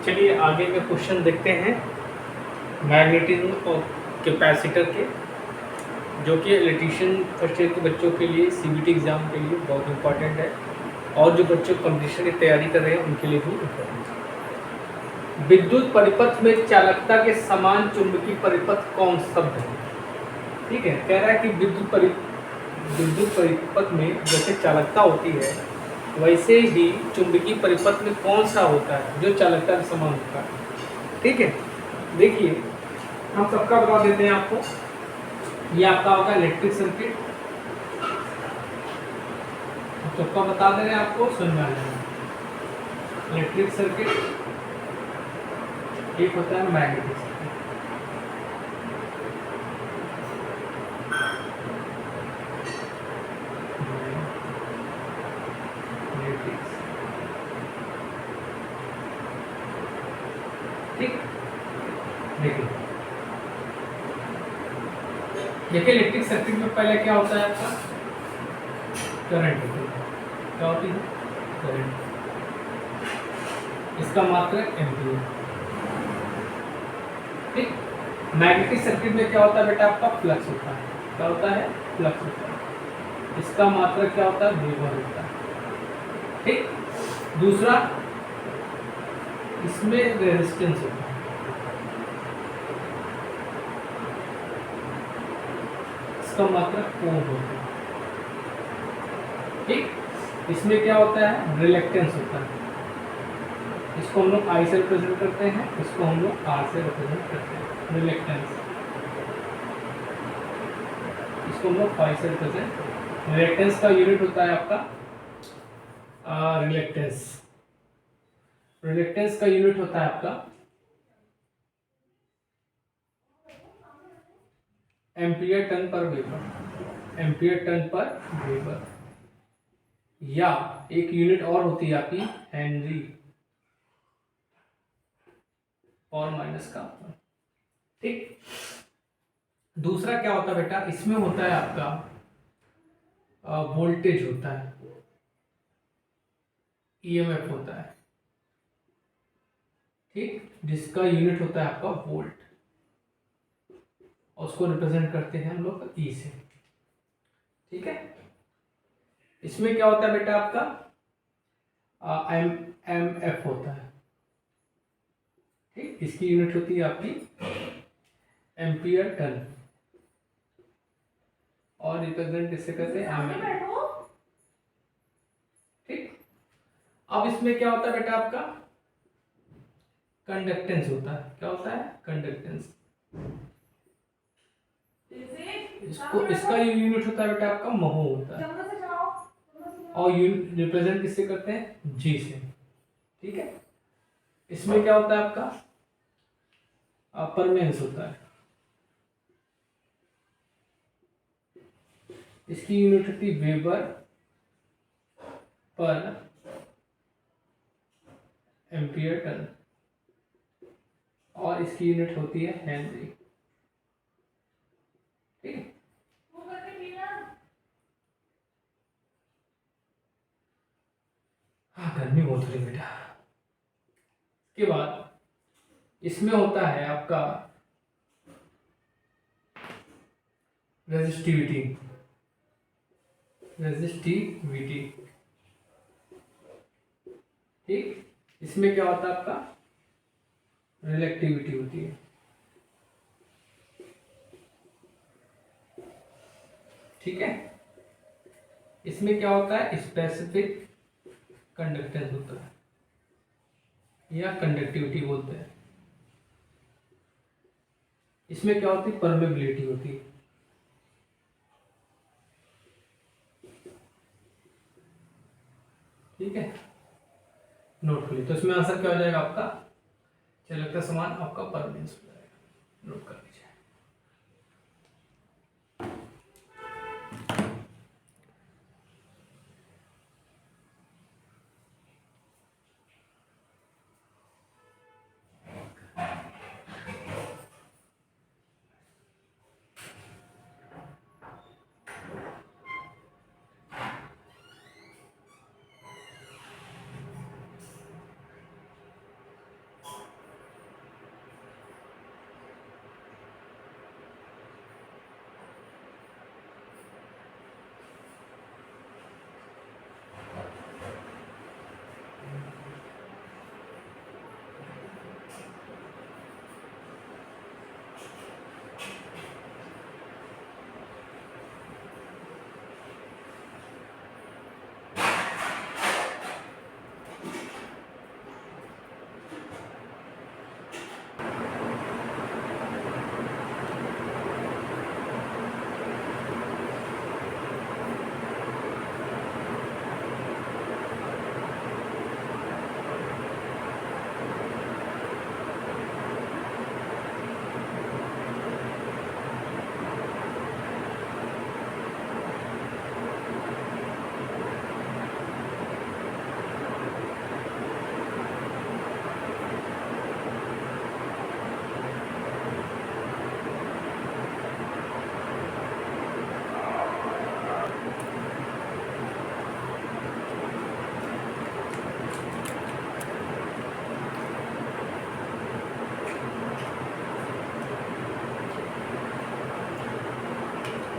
चलिए आगे का क्वेश्चन देखते हैं मैग्नेटिज्म और कैपेसिटर के, जो कि इलेक्ट्रीशियन फर्स्ट ईयर के बच्चों के लिए सीबीटी एग्ज़ाम के लिए बहुत इंपॉर्टेंट है और जो बच्चे कंपटीशन की तैयारी कर रहे हैं उनके लिए भी इम्पोर्टेंट है। विद्युत परिपथ में चालकता के समान चुंबकीय परिपथ कौन शब्द है? ठीक है, कह रहा है कि विद्युत परिपथ में जैसे चालकता होती है वैसे ही चुंबकीय परिपथ में कौन सा होता है जो चालकता के समान होता है। ठीक है, देखिए हम सबका बता देते हैं आपको। ये आपका होगा इलेक्ट्रिक सर्किट, सबका बता दे रहे हैं आपको, सुन में आ जाएगा। इलेक्ट्रिक सर्किट, एक होता है मैग्नेटिक सर्किट। ठीक, देखिए इलेक्ट्रिक सर्किट में पहले क्या होता है आपका, करंट होती है। क्या होती है? करंट। इसका मात्रक एम्पीयर। ठीक, मैग्नेटिक सर्किट में क्या होता है बेटा, आपका फ्लक्स होता है। क्या होता है? फ्लक्स होता है। इसका मात्रक क्या होता है? वेबर होता है। ठीक, दूसरा इसमें रेजिस्टेंस होता है। इसका मात्रक ओम होता है। ठीक, इसमें क्या होता है? रिलेक्टेंस होता है। इसको हम लोग आई से रिप्रेजेंट करते हैं, इसको हम लोग आर से रिप्रेजेंट करते हैं। रिलेक्टेंस, इसको हम लोग फाई से रिप्रेजेंट। रिलेक्टेंस का यूनिट होता है आपका रिलेक्टेंस। रिलेक्टेंस का यूनिट होता है आपका एम्पियर टन पर वेबर। एम्पियर टन पर वेबर, या एक यूनिट और होती है आपकी हेनरी और माइनस का। ठीक, दूसरा क्या होता है बेटा, इसमें होता है आपका वोल्टेज होता है, ईएमएफ होता है। ठीक, जिसका यूनिट होता है आपका वोल्ट, और उसको रिप्रेजेंट करते हैं हम लोग ई से। ठीक है, इसमें क्या होता है बेटा आपका एम एम एफ होता है। ठीक, इसकी यूनिट होती है आपकी एम्पियर टन, और रिप्रेजेंट किससे करते हैं? एम। ठीक, अब इसमें क्या होता है बेटा आपका कंडक्टेंस होता है। क्या होता है? कंडक्टेंस। इसको इसका यूनिट होता है बेटा आपका महो होता है, और रिप्रेजेंट किससे करते हैं? जी से। ठीक है, इसमें क्या होता है आपका परमेंस होता है। इसकी यूनिट होती है वेबर पर एम्पियर टन, और इसकी यूनिट होती है हेनरी। ठीक है, हाँ गर्मी बहुत हो रही बेटा। के बाद इसमें होता है आपका रेजिस्टिविटी। रेजिस्टिविटी, ठीक, इसमें क्या होता है आपका रिलेक्टिविटी होती है। ठीक है, इसमें क्या होता है? स्पेसिफिक कंडक्टेंस होता है, या कंडक्टिविटी बोलते हैं। इसमें क्या होती है? परमेबिलिटी होती है। ठीक है, नोट कर ली। तो इसमें आंसर क्या हो जाएगा आपका? चालकता समान आपका परमेंस हो जाएगा। नोट कर लीजिए।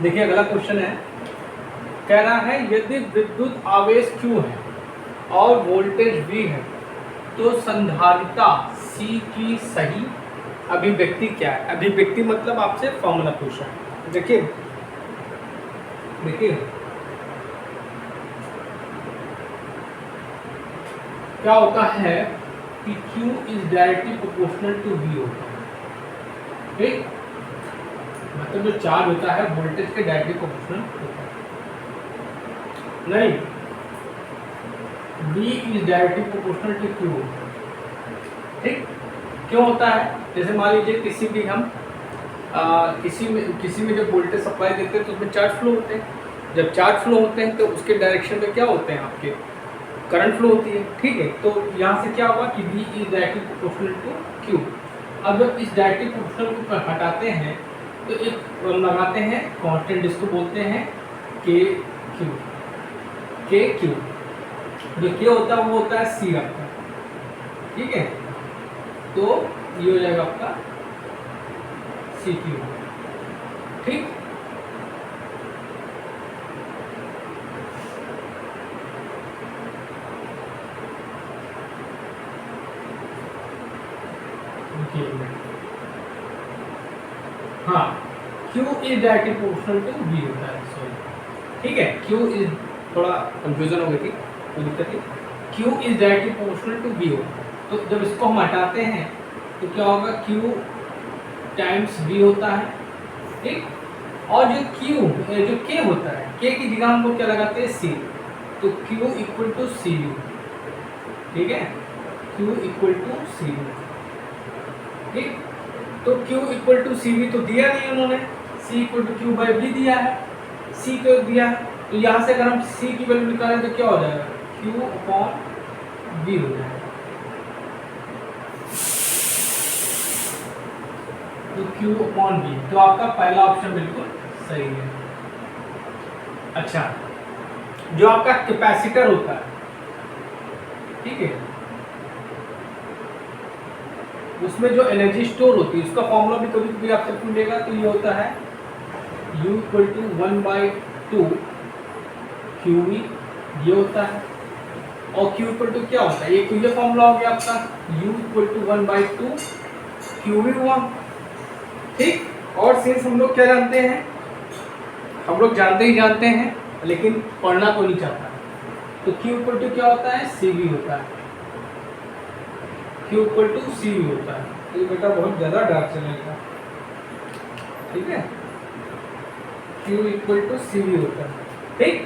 देखिए अगला क्वेश्चन है, कह रहा है यदि विद्युत आवेश Q है और वोल्टेज V है तो संधारिता C की सही अभिव्यक्ति क्या है। अभिव्यक्ति मतलब आपसे फॉर्मूला पूछा है। देखिए क्या होता है कि Q is directly proportional to V होता है, ठीक। मतलब जो चार्ज होता है वोल्टेज के डायरेक्टली प्रोपोर्शनल होता है। नहीं, V is directly proportional to Q, ठीक। क्यों होता है? जैसे मान लीजिए किसी भी हम किसी में जब वोल्टेज सप्लाई देते हैं तो उसमें चार्ज फ्लो होते हैं। जब चार्ज फ्लो होते हैं तो उसके डायरेक्शन में क्या होते हैं, आपके करंट फ्लो होती है, ठीक है। तो यहाँ से क्या होगा कि V is directly proportional to Q। अब जब इस डायरेक्टली प्रोपोर्शनल को हटाते हैं तो एक लगाते हैं कांस्टेंट, जिसको बोलते हैं KQ। जो K होता है वो होता है C आपका, ठीक है। तो ये हो जाएगा आपका CQ, ठीक। हाँ, Q is directly proportional to V होता है, सॉरी, ठीक है। Q इज, थोड़ा कंफ्यूजन हो गई थी, कोई दिक्कत नहीं। Q is directly proportional to V होता है। तो जब इसको हम हटाते हैं तो क्या होगा, Q टाइम्स V होता है, ठीक। और जो K होता है, K की जगह हम लोग क्या लगाते हैं, C। तो Q इक्वल टू CU, ठीक है। Q इक्वल टू CU, ठीक। तो Q इक्वल टू CV तो दिया नहीं उन्होंने, C equal to Q by V दिया है, C को दिया है। तो यहाँ से अगर हम C की वैल्यू निकालें तो क्या हो जाएगा, Q अपॉन V हो जाएगा। तो Q अपॉन V, तो आपका पहला ऑप्शन बिल्कुल सही है। अच्छा, जो आपका कैपेसिटर होता है, ठीक है, उसमें जो एनर्जी स्टोर होती है उसका फॉर्मूला भी कभी कभी आपसे पूछेगा। तो ये होता है U इक्वल टू 1/2 QV, ये होता है। और Q इक्वल टू क्या होता है, एक तो ये फॉर्मूला हो गया आपका, U इक्वल टू 1/2 QV हुआ, ठीक। और सिंस हम लोग क्या जानते हैं, हम लोग जानते हैं लेकिन पढ़ना को नहीं चाहता, तो Q इक्वल टू क्या होता है, CV होता है। Q इक्वल टू CV होता है। तो ये बेटा बहुत ज़्यादा डार्क चलेगा, ठीक है। Q इक्वल टू CV होता है, ठीक।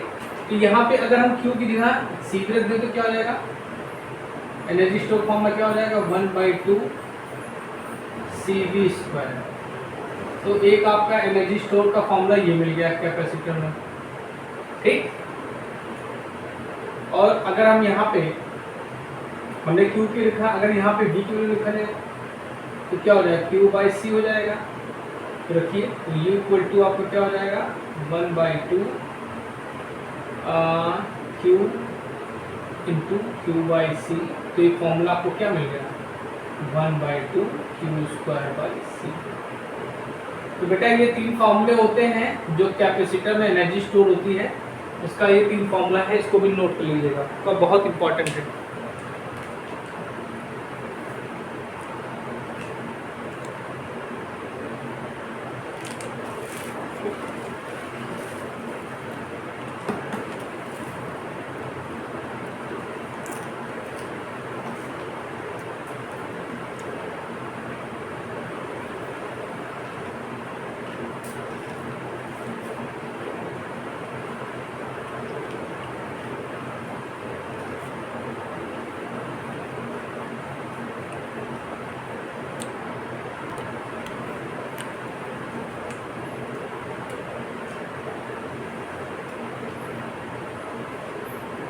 तो यहाँ पे अगर हम Q की जगह CV रख दें तो क्या हो जाएगा, एनर्जी स्टोर फॉर्म में क्या हो जाएगा, 1/2 CV स्क्वायर। तो एक आपका एनर्जी स्टोर का फॉर्मूला ये मिल गया कैपेसिटर में, ठीक। और अगर हम यहाँ पे हमने Q की लिखा, अगर यहाँ पे V की लिखा है तो क्या हो जाएगा, Q बाई C हो जाएगा। तो रखिए, तो U इक्वल टू आपका क्या हो जाएगा, 1/2 Q into Q by C। तो ये फॉर्मूला आपको क्या मिल गया, 1/2 Q स्क्वायर बाई C। तो बेटा ये तीन फॉर्मूले होते हैं जो कैपेसिटर में एनर्जी स्टोर होती है, उसका ये तीन फॉर्मूला है, इसको भी नोट कर लीजिएगा, तो बहुत इंपॉर्टेंट है।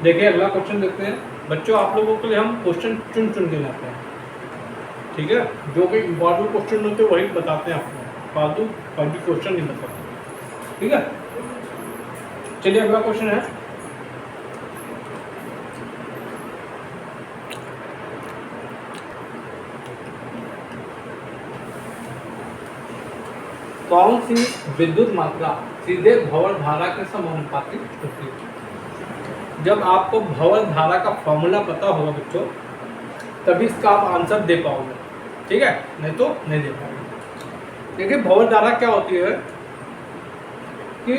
देखिए अगला क्वेश्चन देखते हैं बच्चों। आप लोगों के लिए हम क्वेश्चन चुन के लाते हैं, ठीक है। जो कि इम्पॉर्टेंट क्वेश्चन होते हैं वही बताते हैं आपको, फालतू क्वेश्चन नहीं बताते, ठीक है। चलिए अगला क्वेश्चन है, कौन सी विद्युत मात्रा सीधे भंवर धारा के समानुपाती होती है? जब आपको भंवर धारा का फॉर्मूला पता होगा बच्चों, तभी इसका आप आंसर दे पाओगे, ठीक है, नहीं तो नहीं दे पाओगे। देखिए भंवर धारा क्या होती है कि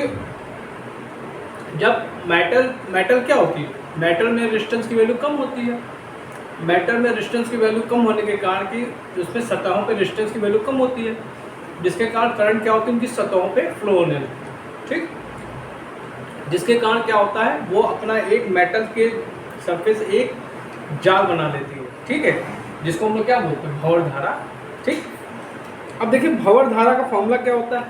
जब मेटल क्या होती है, मेटल में रेजिस्टेंस की वैल्यू कम होती है। मेटल में रेजिस्टेंस की वैल्यू कम होने के कारण कि उसमें सतहों पे रेजिस्टेंस की वैल्यू कम होती है, जिसके कारण करंट क्या होती है उनकी सतहों पे फ्लो होने लगती है, ठीक। जिसके कारण क्या होता है, वो अपना एक मेटल के सरफेस एक जाल बना लेती है, ठीक है, जिसको हम लोग क्या बोलते हैं, भंवर धारा, ठीक। अब देखिए भंवर धारा का फॉर्मूला क्या होता है।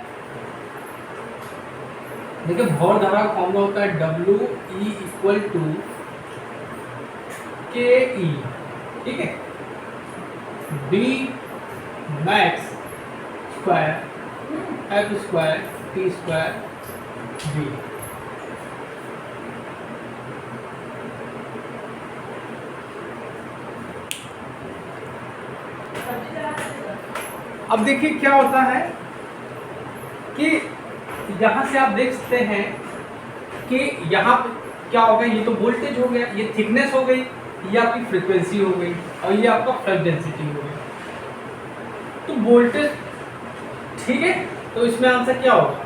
देखिए भंवर धारा का फॉर्मूला होता है WE = KE, ठीक है, B max square F square T square B। अब देखिए क्या होता है कि यहाँ से आप देख सकते हैं कि यहाँ क्या हो गया, ये तो वोल्टेज हो गया, ये थिकनेस हो गई, ये आपकी फ्रीक्वेंसी हो गई और ये आपका फ्लक्स डेंसिटी हो गई। तो वोल्टेज, ठीक है, तो इसमें आंसर क्या होगा,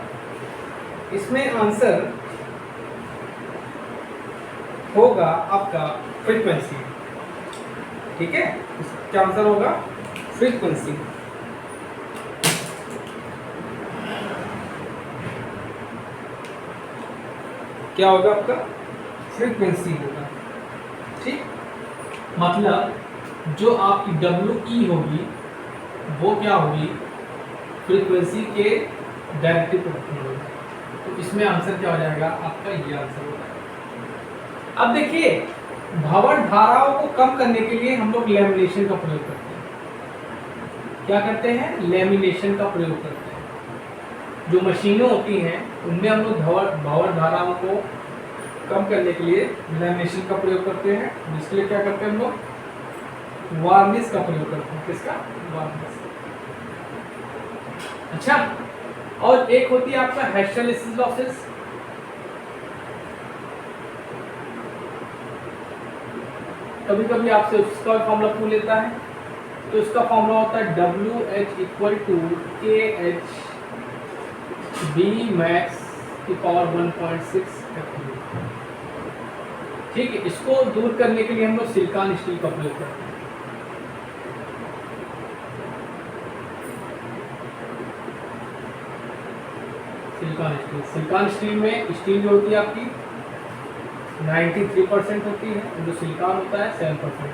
इसमें आंसर होगा आपका फ्रीक्वेंसी, ठीक है, क्या आंसर होगा, फ्रीक्वेंसी। क्या होगा आपका, फ्रीक्वेंसी होगा, ठीक। मतलब जो आपकी WE होगी वो क्या होगी, फ्रीक्वेंसी के डायरेक्टली प्रोपोर्शनल होगी। तो इसमें आंसर क्या हो जाएगा आपका, ये आंसर हो जाएगा। अब देखिए भंवर धाराओं को कम करने के लिए हम लोग लैमिनेशन का प्रयोग करते हैं। क्या करते हैं, लैमिनेशन का प्रयोग करते हैं। जो मशीनें होती हैं उनमें हम लोग भंवर धाराओं को कम करने के लिए लैमिनेशन का प्रयोग करते हैं, जिसके लिए क्या करते हैं हम लोग, वार्निश का प्रयोग करते हैं। किसका, वार्निश। अच्छा, और एक होती है आपका हिस्टैरिसीस लॉसेस। कभी कभी आपसे उसका फॉर्मूला पूछ लेता है, तो इसका फॉर्मूला होता है WH = KH B max की पावर 1.6 FU, ठीक है। इसको दूर करने के लिए हम लोग सिलिकॉन स्टील का प्रयोग करते हैं। सिलिकॉन स्टील में स्टील जो होती है आपकी 93% होती है, जो सिलिकॉन होता है 7%।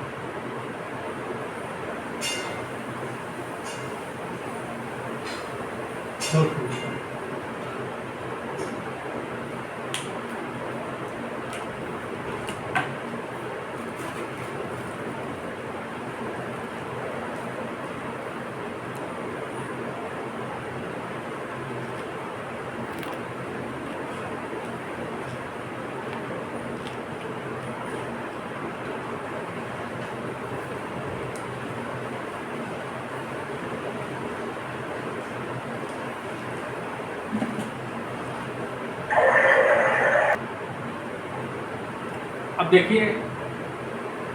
अब देखिए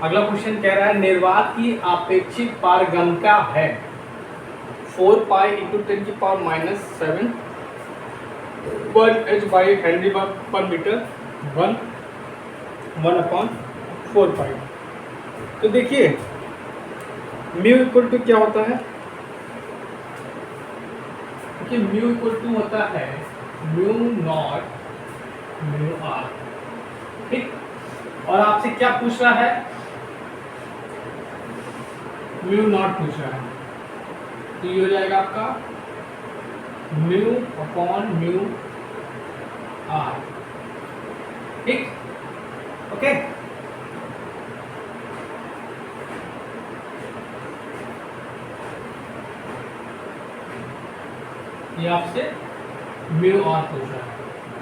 अगला क्वेश्चन कह रहा है निर्वात की आपेक्षिक पारगम्यता है 4 पाई × 10⁻⁻7 1 H/Henry/मीटर 1/4 पाई। तो देखिए म्यू इक्वल टू क्या होता है, कि म्यू इक्वल टू होता है μ0 μr, ठीक। और आपसे क्या पूछ रहा है, μ0 पूछ रहा है, तो ये हो जाएगा आपका μ/μr, ठीक, ओके। ये आपसे μr पूछ रहा है,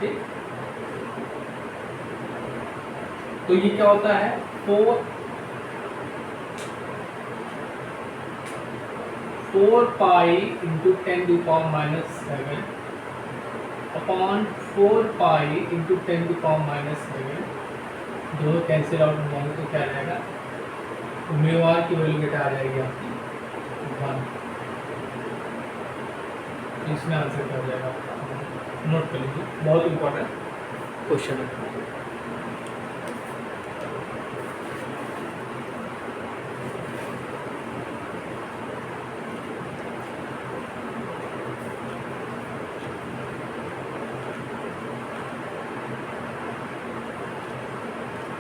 ठीक। तो ये क्या होता है 4 4 pi into 10⁻⁻7 upon 4 pi into 10⁻⁻7, दोनों कैंसिल आउट हो जाएंगे तो क्या रहेगा, म्यू आर की वैल्यू बेटा आ जाएगी आपकी 1। इसमें आंसर क्या हो जाएगा आपका, नोट कर लीजिए, बहुत इंपॉर्टेंट क्वेश्चन है।